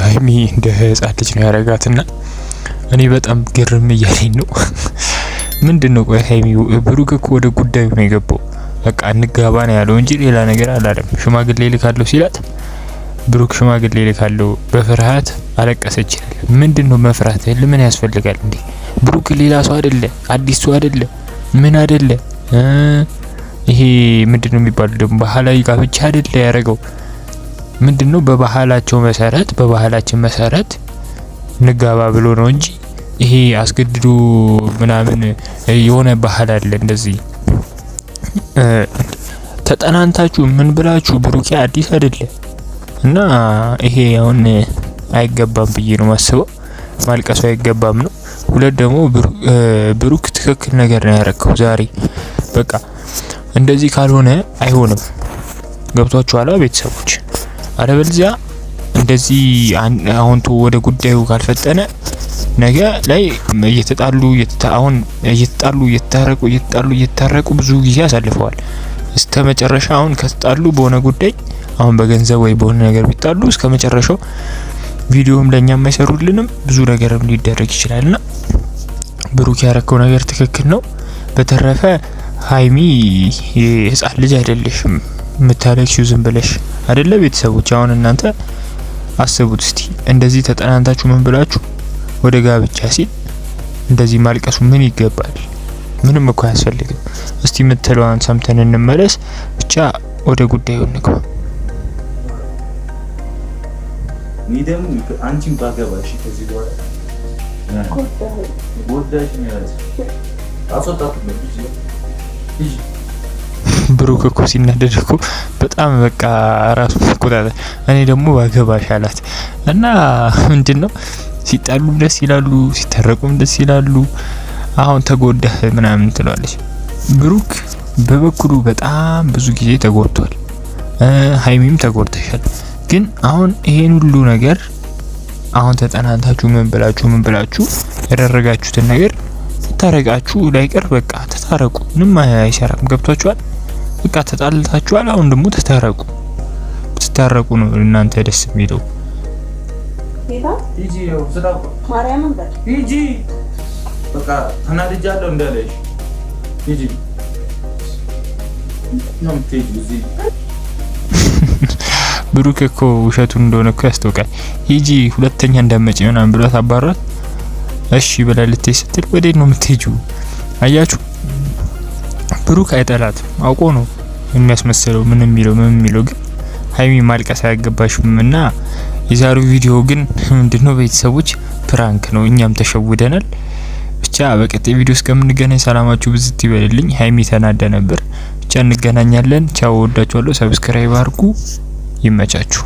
ሀይሚ እንደ ህፃን ልጅ ነው ያረጋትና እኔ በጣም ግርም እያለኝ ነው። ምንድነው ቆይ ሀይሚ ብሩክ እኮ ወደ ጉዳዩ ነው የገባው። በቃ እንጋባ ነው ያለው እንጂ ሌላ ነገር አላለም። ሽማግሌ ልካለሁ ሲላት ብሩክ ሽማግሌ ልካለሁ በፍርሃት አለቀሰች ይላል። ምንድነው መፍራት? ለምን ያስፈልጋል እንዴ? ብሩክ ሌላ ሰው አይደለ፣ አዲስ ሰው አይደለ፣ ምን አይደለ። ይሄ ምንድነው የሚባለው ደግሞ ባህላዊ ጋብቻ አይደለ ያረጋው። ምንድነው በባህላችን መሰረት ንጋባ ብሎ ነው እንጂ ይሄ አስገድዶ ምናምን የሆነ ባህል አለ እንደዚህ ተጠናንታችሁ ምን ብላችሁ ብሩክ አዲስ አይደለ እና ይሄ አሁን አይገባም ብዬ ነው ማስበው። ማልቀሱ አይገባም ነው። ሁለት ደግሞ ብሩክ ትክክል ነገር ነው ያረከው ዛሬ። በቃ እንደዚህ ካልሆነ አይሆንም። ገብቷችኋል ቤተሰቦች? አለበለዚያ እንደዚህ አሁን ወደ ጉዳዩ ካልፈጠነ ነገ ላይ እየተጣሉ ብዙ ጊዜ አሳልፈዋል። እስከ መጨረሻ አሁን ከተጣሉ በሆነ ጉዳይ አሁን በገንዘብ ወይ በሆነ ነገር ቢጣሉ እስከ መጨረሻው ቪዲዮም ለኛ የማይሰሩልንም ብዙ ነገርም ሊደረግ ይችላልና ብሩክ ያረከው ነገር ትክክል ነው። በተረፈ ሀይሚ የህፃን ልጅ አይደለሽም የምታለቅሺው ዝም ብለሽ አይደለ? ቤተሰቦች አሁን እናንተ አስቡት እስቲ እንደዚህ ተጠናንታችሁ ምን ብላችሁ ወደ ጋብቻ ሲል እንደዚህ ማልቀሱ ምን ይገባል? ምንም እኮ አያስፈልግም። እስቲ የምትለዋን ሰምተን እንመለስ። ብቻ ወደ ጉዳዩ እንግባ። ኒደም አንቺን ባገባሽ ከዚህ በኋላ ወዳጅ ነው ያለው አሶጣቱ ነው። ብሩክ እኮ ሲናደድ እኮ በጣም በቃ ራሱ ቆጣጣ። እኔ ደግሞ ባገባሽ አላት እና ምንድነው ሲጣሉም ደስ ይላሉ፣ ሲተረቁም ደስ ይላሉ። አሁን ተጎዳህ ምናምን ትላለች። ብሩክ በበኩሉ በጣም ብዙ ጊዜ ተጎድቷል። ሀይሚም ተጎድተሻል። ግን አሁን ይሄን ሁሉ ነገር አሁን ተጠናንታችሁ ምን ብላችሁ ያደረጋችሁትን ነገር ታረቃችሁ ላይቀር በቃ ተታረቁ። ምንም አይሰራም። ገብቷችኋል? በቃ ተጣልታችኋል። አሁን ደግሞ ተታረቁ ነው እናንተ ደስ የሚለው። ሂጂ ነው ስራው ማርያምን በል ሂጂ። በቃ ተናድጃለሁ እንዳለሽ ሂጂ ነው የምትሄጂው። ብሩክ እኮ ውሸቱን እንደሆነ እኮ ያስታውቃል። ሂጂ ሁለተኛ እንዳትመጪ ምናምን ብሏት አባሯት። እሺ ብላ ልትሄድ ስትል ወዴት ነው የምትሄጂው? አያችሁ ብሩክ አይጠላትም፣ አውቆ ነው የሚያስመስለው። ምን የሚለው ግን ሀይሚ ማልቀስ አያገባሽም። እና የዛሬው ቪዲዮ ግን ምንድነው ቤተሰቦች ፕራንክ ነው። እኛም ተሸውደናል። ብቻ በቀጣይ ቪዲዮ እስከምንገናኝ ሰላማችሁ ብዝት ይበልልኝ። ሀይሚ ተናዳ ነበር። ብቻ እንገናኛለን። ቻው፣ ወዳችኋለሁ። ሰብስክራይብ አድርጉ። ይመቻችሁ።